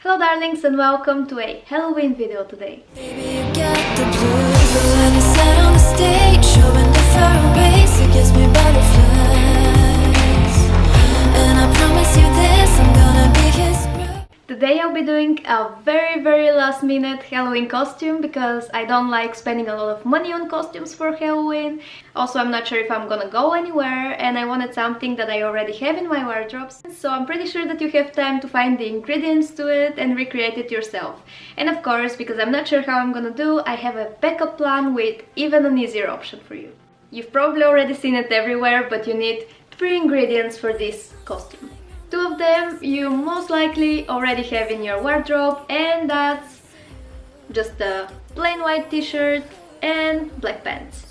Hello darlings and welcome to a Halloween video today. Baby, you got the blues, but when you sat on the stage, showing the far ways, it gives me butterflies. And I promise you this, I'm gonna be his bride. Today I'll be doing a very last minute Halloween costume because I don't like spending a lot of money on costumes for Halloween. Also, I'm not sure if I'm gonna go anywhere and I wanted something that I already have in my wardrobes. So I'm pretty sure that you have time to find the ingredients to it and recreate it yourself. And of course, because I'm not sure how I'm gonna do, I have a backup plan with even an easier option for you. You've probably already seen it everywhere, but you need 3 ingredients for this costume. 2 of them you most likely already have in your wardrobe, and that's just a plain white t-shirt and black pants.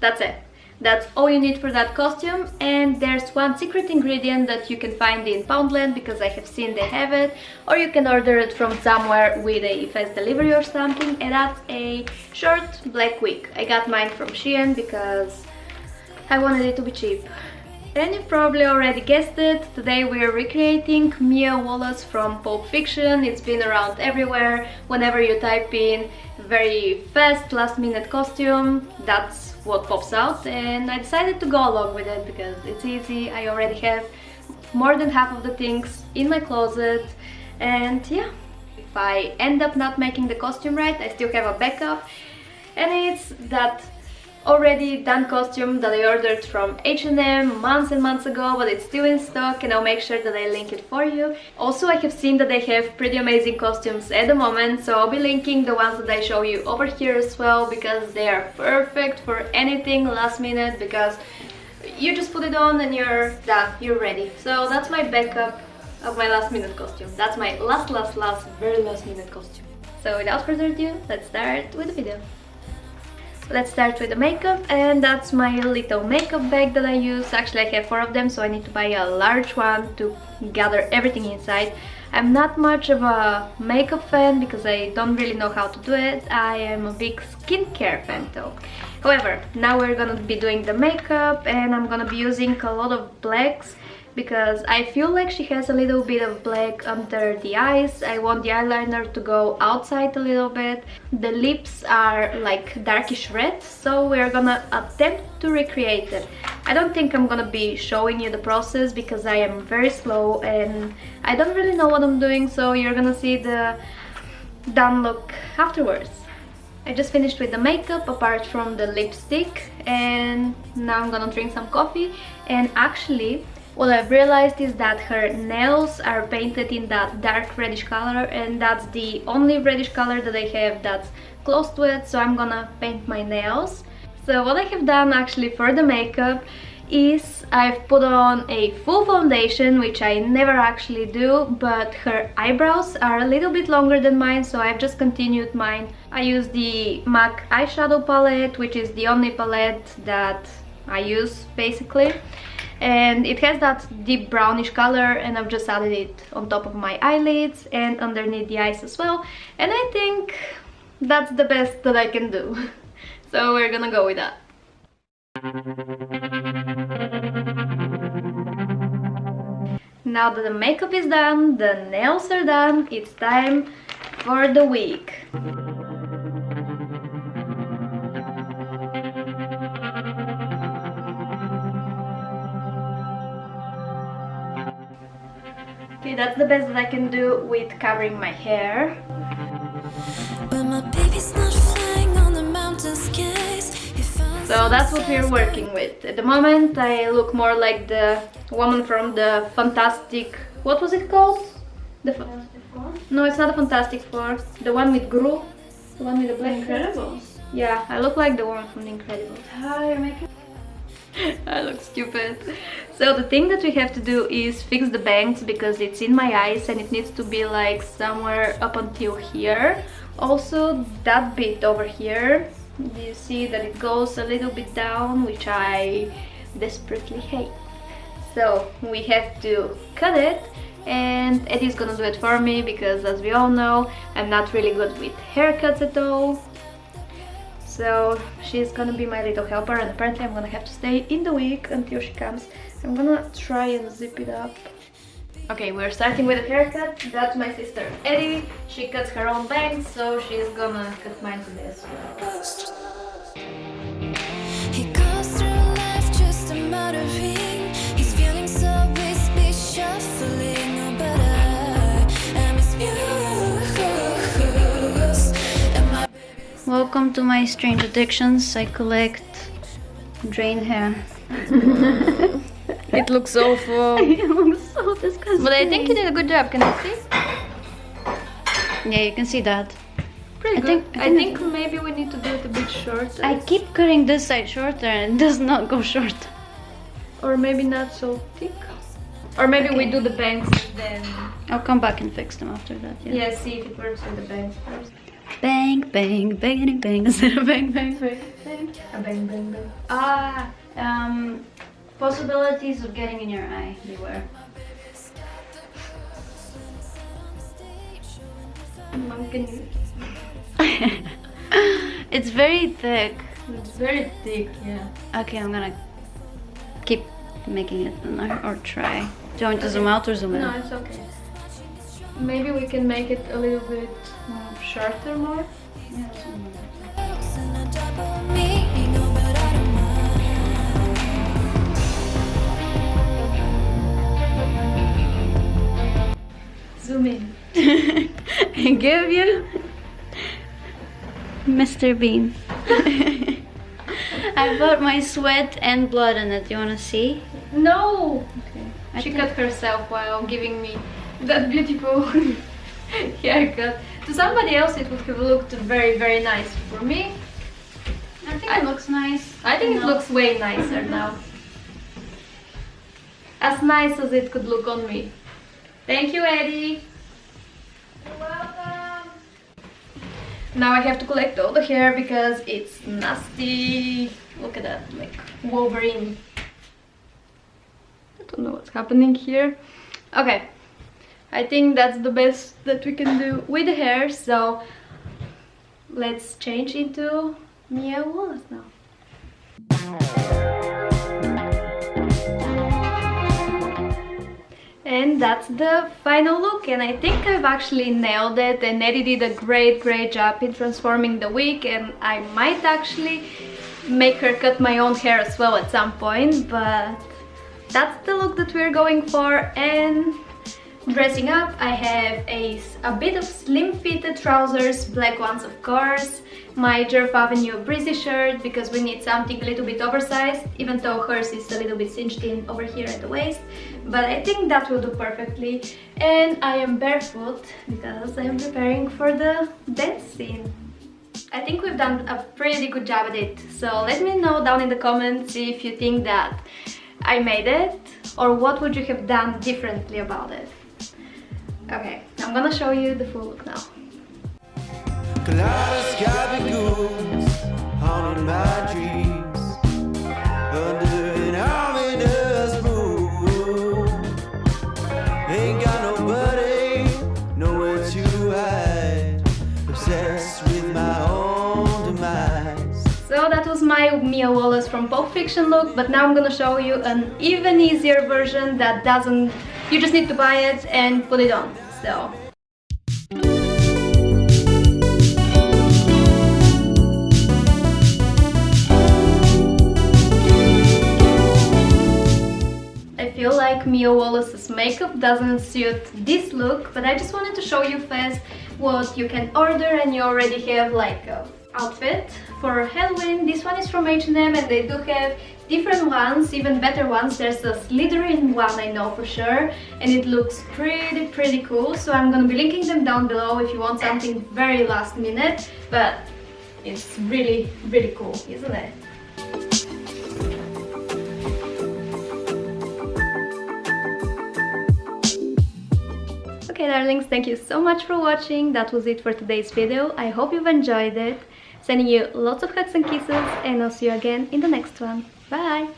That's it. That's all you need for that costume, and there's one secret ingredient that you can find in Poundland because I have seen they have it, or you can order it from somewhere with a fast delivery or something, and that's a short black wig. I got mine from Shein because I wanted it to be cheap. And you probably already guessed it, today we are recreating Mia Wallace from Pulp Fiction. It's been around everywhere. Whenever you type in very fast last minute costume, that's what pops out, and I decided to go along with it because it's easy. I already have more than half of the things in my closet, and yeah, if I end up not making the costume right, I still have a backup, and it's that already done costume that I ordered from H&M months and months ago, but it's still in stock, and I'll make sure that I link it for you. Also, I have seen that they have pretty amazing costumes at the moment, so I'll be linking the ones that I show you over here as well, because they are perfect for anything last minute, because you just put it on and you're done, you're ready. So that's my backup of my last minute costume. That's my very last minute costume. So without further ado, let's start with the video. Let's start with the makeup, and that's my little makeup bag that I use. Actually, I have 4 of them, so I need to buy a large one to gather everything inside. I'm not much of a makeup fan because I don't really know how to do it. I am a big skincare fan though. However, now we're gonna be doing the makeup, and I'm gonna be using a lot of blacks because I feel like she has a little bit of black under the eyes. I want the eyeliner to go outside a little bit. The lips are like darkish red, so we're gonna attempt to recreate it. I don't think I'm gonna be showing you the process because I am very slow and I don't really know what I'm doing, so you're gonna see the done look afterwards. I just finished with the makeup apart from the lipstick, and now I'm gonna drink some coffee. And actually, what I've realized is that her nails are painted in that dark reddish color, and that's the only reddish color that I have that's close to it, so I'm gonna paint my nails. So what I have done actually for the makeup is I've put on a full foundation, which I never actually do, but her eyebrows are a little bit longer than mine, so I've just continued mine. I use the MAC eyeshadow palette, which is the only palette that I use basically. And it has that deep brownish color, and I've just added it on top of my eyelids and underneath the eyes as well, and I think that's the best that I can do. So we're gonna go with that. Now that the makeup is done, the nails are done, it's time for the wig. Okay, that's the best that I can do with covering my hair. But my baby's not flying on the mountain skies. So that's what we're working with. At the moment I look more like the woman from the Fantastic... what was it called? No, it's not the Fantastic Four. The one with Gru. The one with the black... Incredibles? Yeah, I look like the woman from the Incredibles. How you're making... I look stupid. So the thing that we have to do is fix the bangs because it's in my eyes and it needs to be like somewhere up until here. Also that bit over here, do you see that it goes a little bit down, which I desperately hate. So we have to cut it, and Eddie's gonna do it for me because, as we all know, I'm not really good with haircuts at all. So she's gonna be my little helper, and apparently I'm gonna have to stay in the wig until she comes. I'm gonna try and zip it up. Okay, we're starting with a haircut. That's my sister Eddie. She cuts her own bangs, so she's gonna cut mine today as well. He goes through life just a muttering. He's feeling so wispy, shuffling. Oh, but I am his muse. And my Welcome to my strange addictions. I collect drained hair. It looks awful. It looks so disgusting. But I think you did a good job. Can you see? Yeah, you can see that. Pretty I good. think- I think maybe we need to do it a bit shorter. I keep cutting this side shorter and it does not go short. Or maybe not so thick. Or maybe we Okay. do the bangs and then... I'll come back and fix them after that. Yeah. Yeah, see if it works with the bangs first. Bang, bang, bang, bang instead of bang, bang, bang. Bang, bang, bang. Ah, possibilities of getting in your eye. Beware. Monkey. It's very thick. It's very thick, yeah. Okay, I'm gonna keep making it or try. Do you want me to zoom out or zoom in? No, it's okay. Maybe we can make it a little bit shorter more. Yeah, zoom in. girls and a double meaning. Oh, but I don't mind. Zoom in. I give you Mr. Bean. I put my sweat and blood in it. You wanna see? No! I She think- cut herself while giving me that beautiful haircut. To somebody else it would have looked very, very nice. For me, I think it looks nice. I think it No. looks way nicer now. As nice as it could look on me. Thank you, Eddie. You're welcome. Now I have to collect all the hair because it's nasty. Look at that, like Wolverine. I don't know what's happening here. Okay, I think that's the best that we can do with the hair, so let's change into Mia Wallace now. And that's the final look, and I think I've actually nailed it, and Eddie did a great job in transforming the wig, and I might actually make her cut my own hair as well at some point, but that's the look that we're going for. And dressing up, I have a bit of slim fitted trousers, black ones of course, my Jerv Avenue breezy shirt because we need something a little bit oversized, even though hers is a little bit cinched in over here at the waist, but I think that will do perfectly. And I am barefoot because I am preparing for the dance scene. I think we've done a pretty good job at it, so let me know down in the comments if you think that I made it or what would you have done differently about it. Okay, I'm gonna show you the full look now. Kaleidoscopic ghouls haunting my dreams under an ominous moon. Ain't got nobody, nowhere to hide. Obsessed with my own demise. So that was my Mia Wallace from Pulp Fiction look, but now I'm gonna show you an even easier version that doesn't... You just need to buy it and put it on, so... I feel like Mia Wallace's makeup doesn't suit this look, but I just wanted to show you first what you can order, and you already have like a outfit for Halloween. This one is from H&M and they do have different ones, even better ones. There's a Slytherin one, I know for sure, and it looks pretty cool, so I'm gonna be linking them down below if you want something very last minute, but it's really cool, isn't it? Okay darlings, thank you so much for watching. That was it for today's video. I hope you've enjoyed it. Sending you lots of hugs and kisses, and I'll see you again in the next one. Bye!